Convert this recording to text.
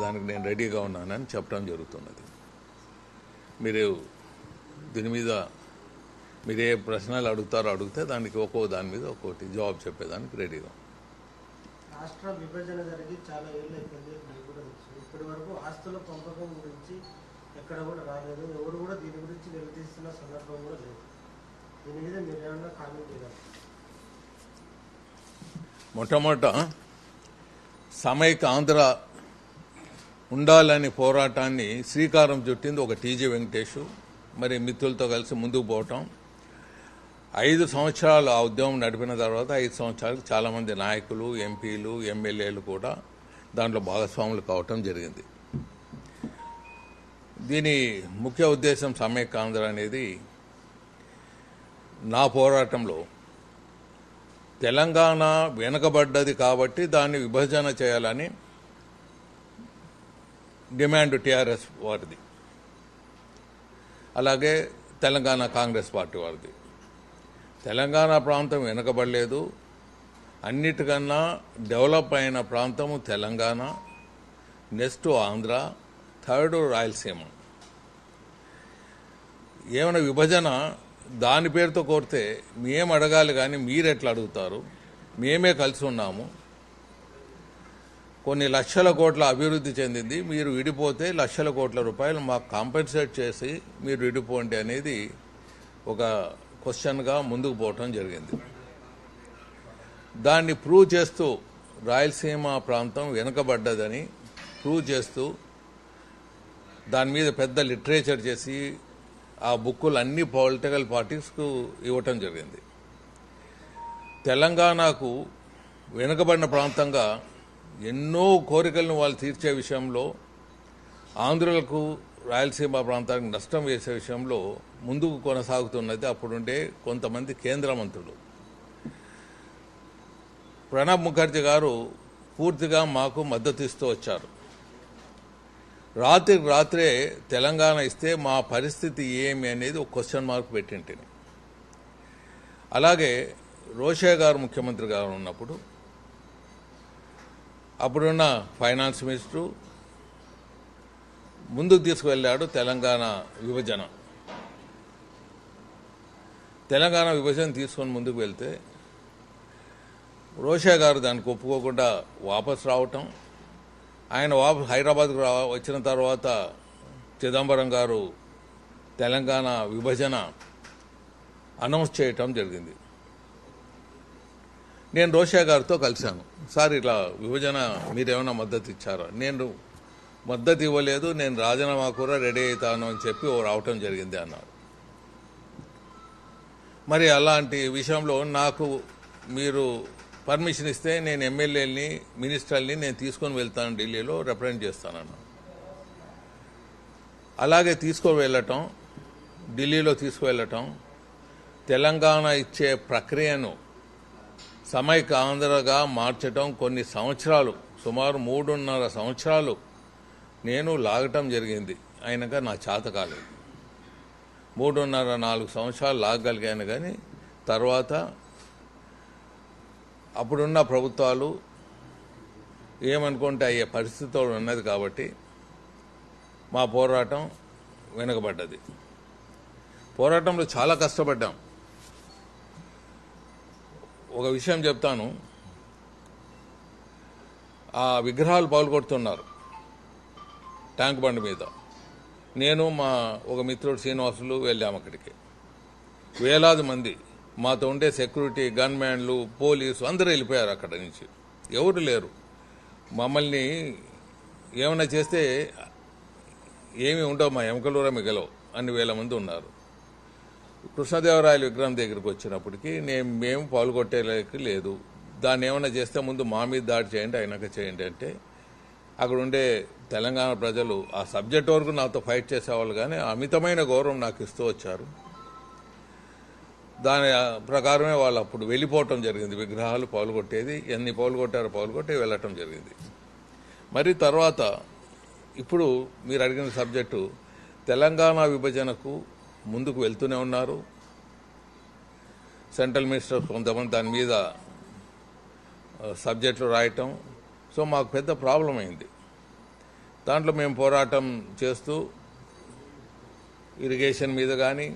దానికి నేను రెడీగా ఉన్నానని చెప్పడం జరుగుతున్నది. మీరు దీని మీద మీరు ఏ ప్రశ్నలు అడుగుతారో అడిగితే దానికి దాని మీద ఒక్కొక్కటి జవాబు చెప్పేదానికి రెడీగా. రాష్ట్ర విభజన జరిగి చాలా ఏళ్ళు అయిపోయింది. ఇప్పటి వరకు ఆస్తుల పంపకం గురించి ఎక్కడ కూడా రాలేదు. ఎవరు కూడా దీని గురించి నిలదీస్తున్న సందర్భం కూడా లేదు. దీని మీద మీరు ఏమన్నా కామెంట్ చేయాలి? మొట్టమొదట సమైక్య ఆంధ్ర ఉండాలని పోరాటాన్ని శ్రీకారం చుట్టింది ఒక టీజీ వెంకటేష్, మరి మిత్రులతో కలిసి ముందుకు పోవటం. 5 సంవత్సరాలు ఆ ఉద్యమం నడిపిన తర్వాత 5 సంవత్సరాలకు చాలామంది నాయకులు, ఎంపీలు, ఎమ్మెల్యేలు కూడా దాంట్లో భాగస్వాములు కావటం జరిగింది. దీని ముఖ్య ఉద్దేశం సమైక్య ఆంధ్ర అనేది నా పోరాటంలో తెలంగాణ వెనుకబడ్డది కాబట్టి దాన్ని విభజన చేయాలని డిమాండ్ టీఆర్ఎస్ వారిది, అలాగే తెలంగాణ కాంగ్రెస్ పార్టీ వారిది. తెలంగాణ ప్రాంతం వెనుకబడలేదు, అన్నిటికన్నా డెవలప్ అయిన ప్రాంతము తెలంగాణ, నెక్స్ట్ ఆంధ్ర, థర్డ్ రాయలసీమ. ఏమైనా విభజన దాని పేరుతో కోరితే మేము అడగాలి, కానీ మీరెట్లా అడుగుతారు? మేమే కలిసి ఉన్నాము, కొన్ని లక్షల కోట్ల అభివృద్ధి చెందింది, మీరు విడిపోతే లక్షల కోట్ల రూపాయలు మాకు కాంపెన్సేట్ చేసి మీరు విడిపోండి అనేది ఒక క్వశ్చన్గా ముందుకు పోవటం జరిగింది. దాన్ని ప్రూవ్ చేస్తూ రాయలసీమ ప్రాంతం వెనుకబడ్డదని ప్రూవ్ చేస్తూ దాని మీద పెద్ద లిటరేచర్ చేసి ఆ బుక్కులు అన్ని పొలిటికల్ పార్టీస్కు ఇవ్వటం జరిగింది. తెలంగాణకు వెనుకబడిన ప్రాంతంగా ఎన్నో కోరికలను వాళ్ళు తీర్చే విషయంలో, ఆంధ్రులకు రాయలసీమ ప్రాంతానికి నష్టం వేసే విషయంలో ముందుకు కొనసాగుతున్నది అప్పుడుండే కొంతమంది కేంద్ర మంత్రులు. ప్రణబ్ ముఖర్జీ గారు పూర్తిగా మాకు మద్దతు ఇస్తూ వచ్చారు. రాత్రికి రాత్రే తెలంగాణ ఇస్తే మా పరిస్థితి ఏమి అనేది ఒక క్వశ్చన్ మార్క్ పెట్టింటిని. అలాగే రోషే గారు ముఖ్యమంత్రి గారు ఉన్నప్పుడు అప్పుడున్న ఫైనాన్స్ మినిస్టరు ముందుకు తీసుకువెళ్ళాడు తెలంగాణ విభజన. తెలంగాణ విభజన తీసుకొని ముందుకు వెళ్తే రోషే గారు దానికి ఒప్పుకోకుండా వాపసు రావటం, ఆయన హైదరాబాద్కు వచ్చిన తర్వాత చిదంబరం గారు తెలంగాణ విభజన అనౌన్స్ చేయటం జరిగింది. నేను రోషే గారితో కలిశాను. సార్, ఇట్లా విభజన మీరేమైనా మద్దతు ఇచ్చారా? నేను మద్దతు ఇవ్వలేదు, నేను రాజీనామా కూడా రెడీ అవుతాను అని చెప్పి రావటం జరిగింది అన్నారు. మరి అలాంటి విషయంలో నాకు మీరు పర్మిషన్ ఇస్తే నేను ఎమ్మెల్యేలని, మినిస్టర్ని నేను తీసుకొని వెళ్తాను, ఢిల్లీలో రిప్రజెంట్ చేస్తానన్నా. అలాగే తీసుకొని వెళ్ళటం, ఢిల్లీలో తీసుకువెళ్ళటం, తెలంగాణ ఇచ్చే ప్రక్రియను సమైక్య ఆంధ్రగా మార్చటం కొన్ని సంవత్సరాలు, సుమారు 3.5 సంవత్సరాలు నేను లాగటం జరిగింది. అయినాక నా చేత కాలేదు. 3.5-4 సంవత్సరాలు లాగగలిగాను, కానీ తర్వాత అప్పుడున్న ప్రభుత్వాలు ఏమనుకుంటే అయ్యే పరిస్థితులు ఉన్నది కాబట్టి మా పోరాటం వెనుకబడ్డది. పోరాటంలో చాలా కష్టపడ్డాం. ఒక విషయం చెప్తాను, ఆ విగ్రహాలు పగులుకొడుతున్నారు ట్యాంక్ బండ్ మీద. నేను మా ఒక మిత్రుడు శ్రీనివాసులు వెళ్ళాము అక్కడికి. వేలాది మంది మాతో ఉండే సెక్యూరిటీ, గన్మ్యాన్లు, పోలీసు అందరూ వెళ్ళిపోయారు అక్కడ నుంచి. ఎవరు లేరు. మమ్మల్ని ఏమైనా చేస్తే ఏమి ఉండవు, మా ఎముకలూర మిగలవు, అన్ని వేల మంది ఉన్నారు. కృష్ణదేవరాయల విగ్రహం దగ్గరికి వచ్చినప్పటికీ మేము పాల్గొట్టేకి లేదు. దాన్ని ఏమైనా చేస్తే ముందు మా మీద దాడి చేయండి, అయినాక చేయండి అంటే అక్కడ ఉండే తెలంగాణ ప్రజలు ఆ సబ్జెక్ట్ వరకు నాతో ఫైట్ చేసేవాళ్ళు, కానీ అమితమైన గౌరవం నాకు ఇస్తూ వచ్చారు. దాని ప్రకారమే వాళ్ళు అప్పుడు వెళ్ళిపోవటం జరిగింది. విగ్రహాలు పాల్గొట్టేది, ఎన్ని పాల్గొట్టి వెళ్ళటం జరిగింది. మరి తర్వాత ఇప్పుడు మీరు అడిగిన సబ్జెక్టు, తెలంగాణ విభజనకు ముందుకు వెళ్తూనే ఉన్నారు. సెంట్రల్ మినిస్టర్ కొంతమంది దాని మీద సబ్జెక్టులు రాయటం. సో మాకు పెద్ద ప్రాబ్లం అయింది. దాంట్లో మేము పోరాటం చేస్తూ ఇరిగేషన్ మీద కానీ